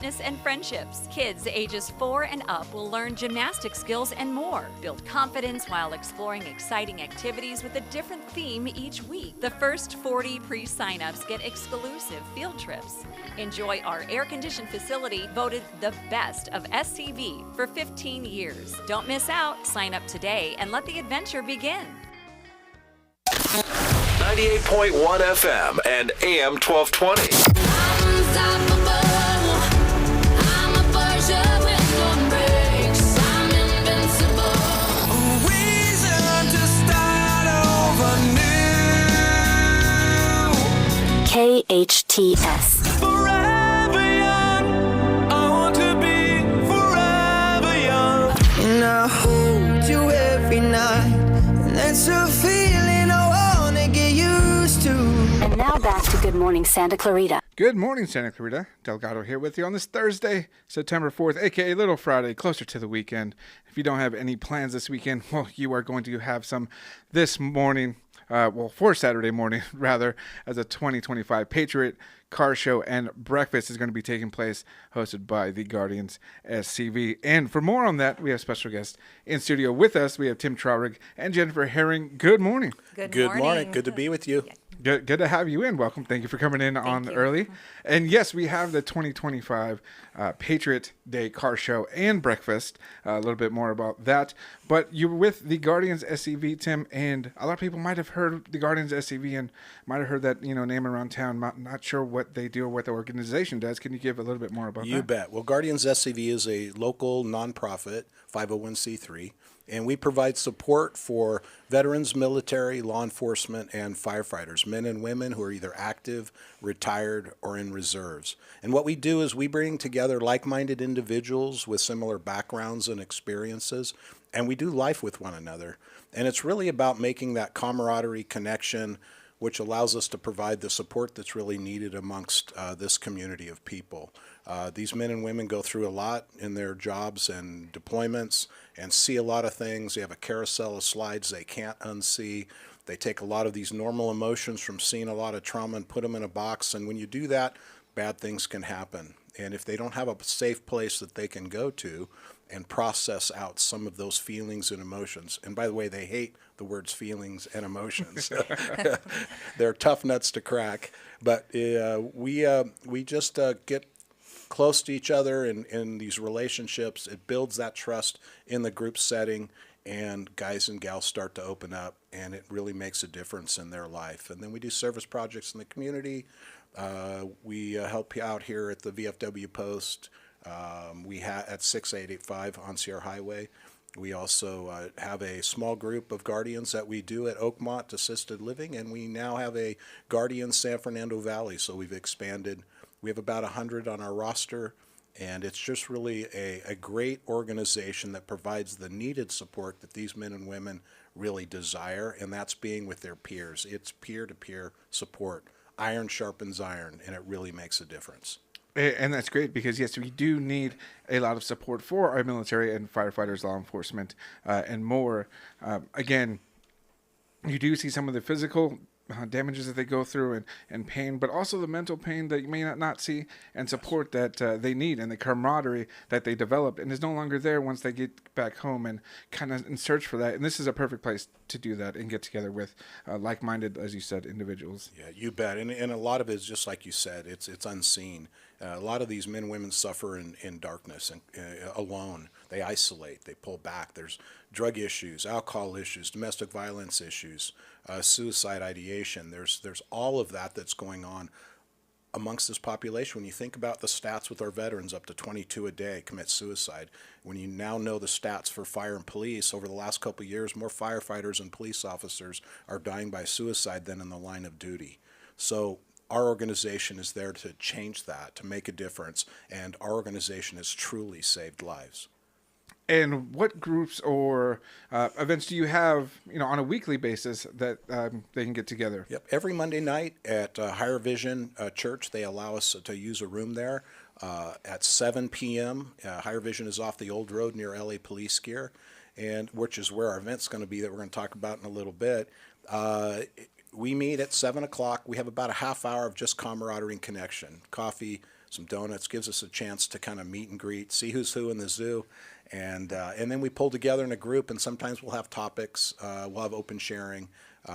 fitness and friendships. Kids ages 4 and up will learn gymnastic skills and more. Build confidence while exploring exciting activities with a different theme each week. The first 40 pre-signups get exclusive field trips. Enjoy our air-conditioned facility, voted the best of SCV for 15 years. Don't miss out. Sign up today and let the adventure begin. 98.1 FM and AM 1220. KHTS. Forever young, I want to be forever young. And I hold you every night, and that's a feeling I want to get used to. And now back to Good Morning Santa Clarita. Good morning, Santa Clarita. Delgado here with you on this Thursday, September 4th, aka Little Friday, closer to the weekend. If you don't have any plans this weekend, well, you are going to have some this morning. For Saturday morning, rather, as a 2025 Patriot car show and breakfast is going to be taking place, hosted by the Guardians SCV. And for more on that, we have special guests in studio with us. We have Tim Traurig and Jennifer Herring. Good morning. Good morning. Good to be with you. Good to have you in. Welcome. Thank you for coming in early. And yes, we have the 2025 Patriot Day car show and breakfast. A little bit more about that. But you're with the Guardians SCV, Tim, and a lot of people might have heard the Guardians SCV and might have heard that name around town. Not sure what they do or what the organization does. Can you give a little bit more about that? You bet. Well, Guardians SCV is a local nonprofit 501c3. And we provide support for veterans, military, law enforcement, and firefighters, men and women who are either active, retired, or in reserves. And what we do is we bring together like-minded individuals with similar backgrounds and experiences, and we do life with one another. And it's really about making that camaraderie connection, which allows us to provide the support that's really needed amongst this community of people. These men and women go through a lot in their jobs and deployments and see a lot of things. They have a carousel of slides they can't unsee. They take a lot of these normal emotions from seeing a lot of trauma and put them in a box. And when you do that, bad things can happen. And if they don't have a safe place that they can go to and process out some of those feelings and emotions, and by the way, they hate the words feelings and emotions. They're tough nuts to crack. But we just get close to each other in these relationships. It builds that trust in the group setting, and guys and gals start to open up, and it really makes a difference in their life. And then we do service projects in the community. We help you out here at the VFW post. We at 6885 on Sierra Highway. We also have a small group of Guardians that we do at Oakmont Assisted Living, and we now have a Guardian San Fernando Valley, so we've expanded. We have about 100 on our roster, and it's just really a great organization that provides the needed support that these men and women really desire, and that's being with their peers. It's peer-to-peer support. Iron sharpens iron, and it really makes a difference. And that's great because, yes, we do need a lot of support for our military and firefighters, law enforcement, and more. Again, you do see some of the physical damages that they go through and pain, but also the mental pain that you may not see, and support that they need, and the camaraderie that they developed and is no longer there once they get back home, and kind of in search for that. And this is a perfect place to do that and get together with like-minded, as you said, individuals. Yeah, you bet. And a lot of it is just like you said, it's unseen. A lot of these men and women suffer in darkness and alone. They isolate, they pull back. There's drug issues, alcohol issues, domestic violence issues, suicide ideation. There's all of that that's going on amongst this population. When you think about the stats with our veterans, up to 22 a day commit suicide. When you now know the stats for fire and police, over the last couple of years, more firefighters and police officers are dying by suicide than in the line of duty. So our organization is there to change that, to make a difference, and our organization has truly saved lives. And what groups or events do you have, on a weekly basis that they can get together? Yep. Every Monday night at Higher Vision Church, they allow us to use a room there at 7 p.m. Higher Vision is off the old road near LA Police Gear, and which is where our event's going to be that we're going to talk about in a little bit. We meet at 7 o'clock. We have about a half hour of just camaraderie and connection, coffee, some donuts, gives us a chance to kind of meet and greet, see who's who in the zoo. And then we pull together in a group, and sometimes we'll have topics, we'll have open sharing.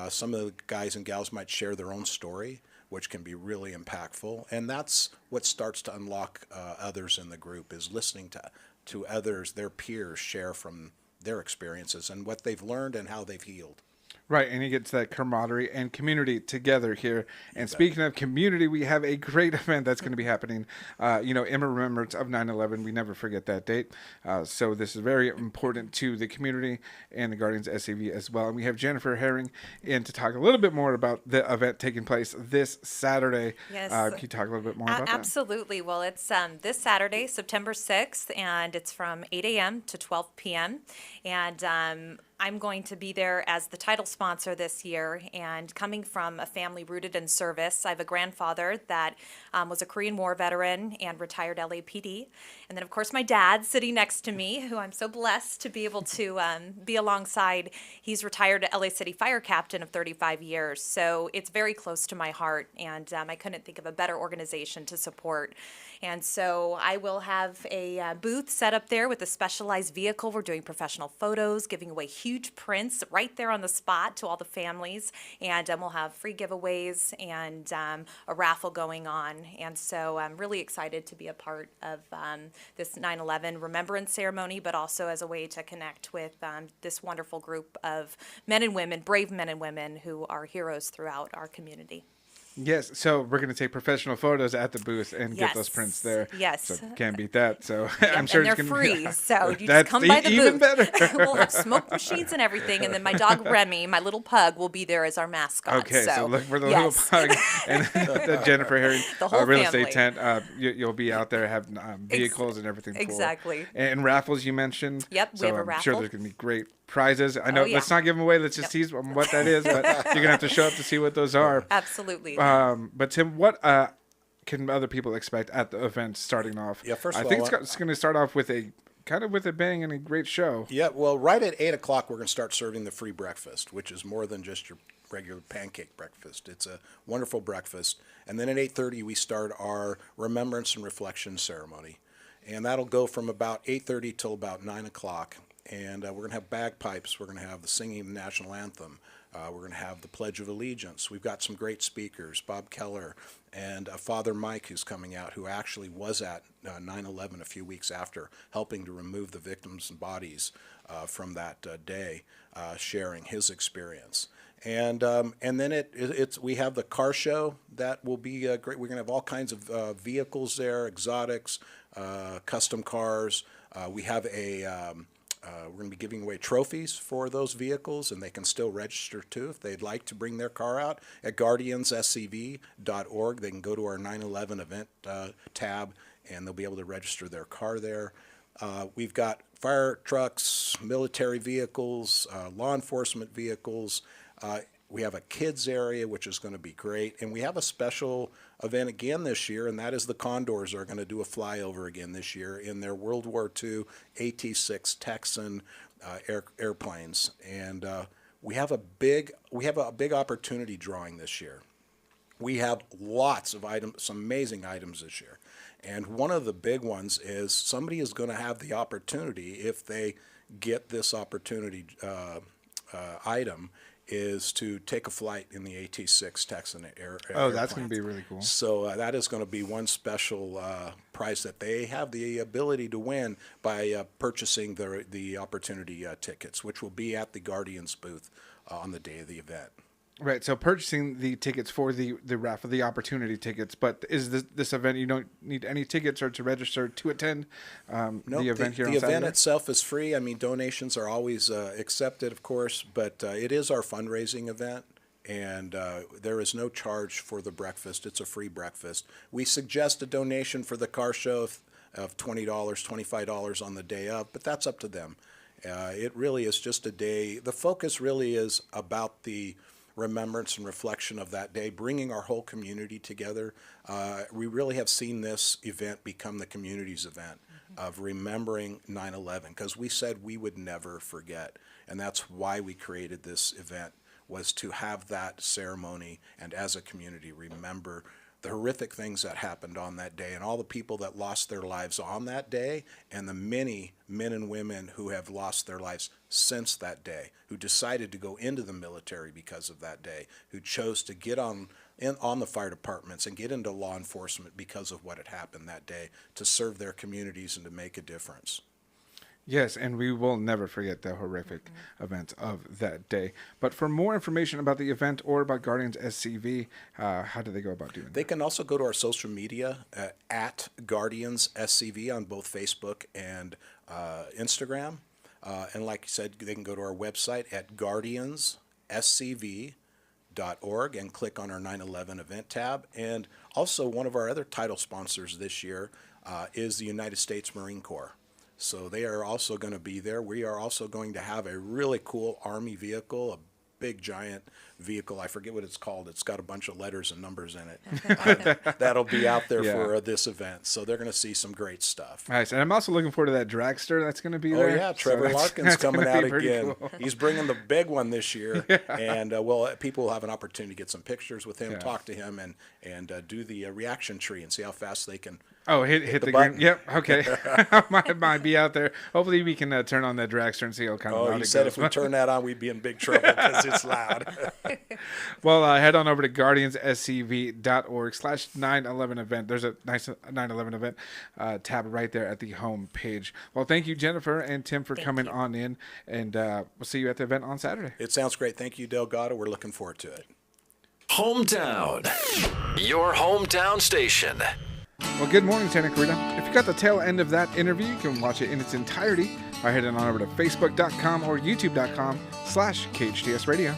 Some of the guys and gals might share their own story, which can be really impactful. And that's what starts to unlock others in the group, is listening to others, their peers, share from their experiences and what they've learned and how they've healed. Right, and you get to that camaraderie and community together here. And speaking of community, we have a great event that's going to be happening, in remembrance of 9/11. We never forget that date. So this is very important to the community and the Guardians SCV as well. And we have Jennifer Herring in to talk a little bit more about the event taking place this Saturday. Yes. Can you talk a little bit more about that? Absolutely. Well, it's this Saturday, September 6th, and it's from 8 a.m. to 12 p.m. And I'm going to be there as the title sponsor this year, and coming from a family rooted in service. I have a grandfather that was a Korean War veteran and retired LAPD. And then, of course, my dad sitting next to me, who I'm so blessed to be able to be alongside. He's retired LA City Fire Captain of 35 years. So it's very close to my heart, and I couldn't think of a better organization to support. And so I will have a booth set up there with a specialized vehicle. We're doing professional photos, giving away huge prints right there on the spot to all the families. And we'll have free giveaways and a raffle going on. And so I'm really excited to be a part of this 9/11 remembrance ceremony, but also as a way to connect with this wonderful group of men and women, brave men and women who are heroes throughout our community. Yes, so we're going to take professional photos at the booth and get those Yes. prints there. Yes. So can't beat that. So Yep, I'm sure and it's they're going to free, be so you just That's come by the even booth. better. We'll have smoke machines and everything, and then my dog Remy, my little pug, will be there as our mascot. Okay, so look for the yes. little pug and the Jennifer Herring The whole real estate family. tent. You'll be out there having vehicles and everything. Exactly. And raffles you mentioned. Yep, we so have a I'm raffle. sure there's going to be great prizes. I know. yeah. Let's not give them away. Let's just tease what that is. But you're going to have to show up to see what those are. Absolutely. But Tim, what can other people expect at the event starting off? Yeah, first of I think all, it's going to start off with a bang and a great show. Yeah, well, right at 8 o'clock, we're going to start serving the free breakfast, which is more than just your regular pancake breakfast. It's a wonderful breakfast. And then at 8:30, we start our remembrance and reflection ceremony. And that'll go from about 8:30 till about 9 o'clock. And we're going to have bagpipes. We're going to have the singing of the national anthem. We're going to have the Pledge of Allegiance. We've got some great speakers, Bob Keller and Father Mike, who's coming out, who actually was at 9/11 a few weeks after, helping to remove the victims' bodies from that day, sharing his experience. And then we have the car show that will be great. We're going to have all kinds of vehicles there, exotics, custom cars. We have we're going to be giving away trophies for those vehicles, and they can still register too if they'd like to bring their car out at guardiansscv.org. They can go to our 9/11 event tab, and they'll be able to register their car there. We've got fire trucks, military vehicles, law enforcement vehicles. We have a kids area, which is going to be great. And we have a special event again this year, and that is the Condors are going to do a flyover again this year in their World War II AT-6 Texan airplanes. And we have a big opportunity drawing this year. We have lots of items, some amazing items this year. And one of the big ones is somebody is going to have the opportunity, if they get this opportunity item, is to take a flight in the AT-6 Texan Oh, that's going to be really cool. So that is going to be one special prize that they have the ability to win by purchasing the opportunity tickets, which will be at the Guardians booth on the day of the event. Right, so purchasing the tickets for the raffle, the opportunity tickets, but is this event, you don't need any tickets or to register to attend the event here on Saturday? The event itself is free. I mean, donations are always accepted, of course, but it is our fundraising event, and there is no charge for the breakfast. It's a free breakfast. We suggest a donation for the car show of $20, $25 on the day of, but that's up to them. It really is just a day. The focus really is about the remembrance and reflection of that day, bringing our whole community together. We really have seen this event become the community's event of remembering 9/11, because we said we would never forget, and that's why we created this event, was to have that ceremony and as a community remember the horrific things that happened on that day and all the people that lost their lives on that day, and the many men and women who have lost their lives since that day, who decided to go into the military because of that day, who chose to get on the fire departments and get into law enforcement because of what had happened that day, to serve their communities and to make a difference. Yes, and we will never forget the horrific events of that day. But for more information about the event or about Guardians SCV, how do they go about doing that? They can also go to our social media at Guardians SCV on both Facebook and Instagram. And like you said, they can go to our website at guardiansscv.org and click on our 9/11 event tab. And also one of our other title sponsors this year is the United States Marine Corps. So they are also going to be there. We are also going to have a really cool Army vehicle, a big giant vehicle. I forget what it's called. It's got a bunch of letters and numbers in it. That'll be out there for this event. So they're going to see some great stuff. Nice. And I'm also looking forward to that dragster that's going to be there. Oh, yeah. Trevor Larkin's coming out again. Cool. He's bringing the big one this year. And, people will have an opportunity to get some pictures with him, talk to him, and do the reaction tree and see how fast they can. Oh, hit the button. green. Yep. Okay. might be out there. Hopefully we can turn on that dragster and see how kind of loud Oh, it you said goes. if we turn that on, we'd be in big trouble because it's loud. Well, head on over to guardiansscv.org/9/11 event. There's a nice 9/11 event tab right there at the home page. Well, thank you, Jennifer and Tim, for coming on in, and we'll see you at the event on Saturday. It sounds great. Thank you, Delgado. We're looking forward to it. Hometown. Your hometown station. Well, good morning, Santa Clarita. If you got the tail end of that interview, you can watch it in its entirety by heading on over to facebook.com or youtube.com/KHTS Radio.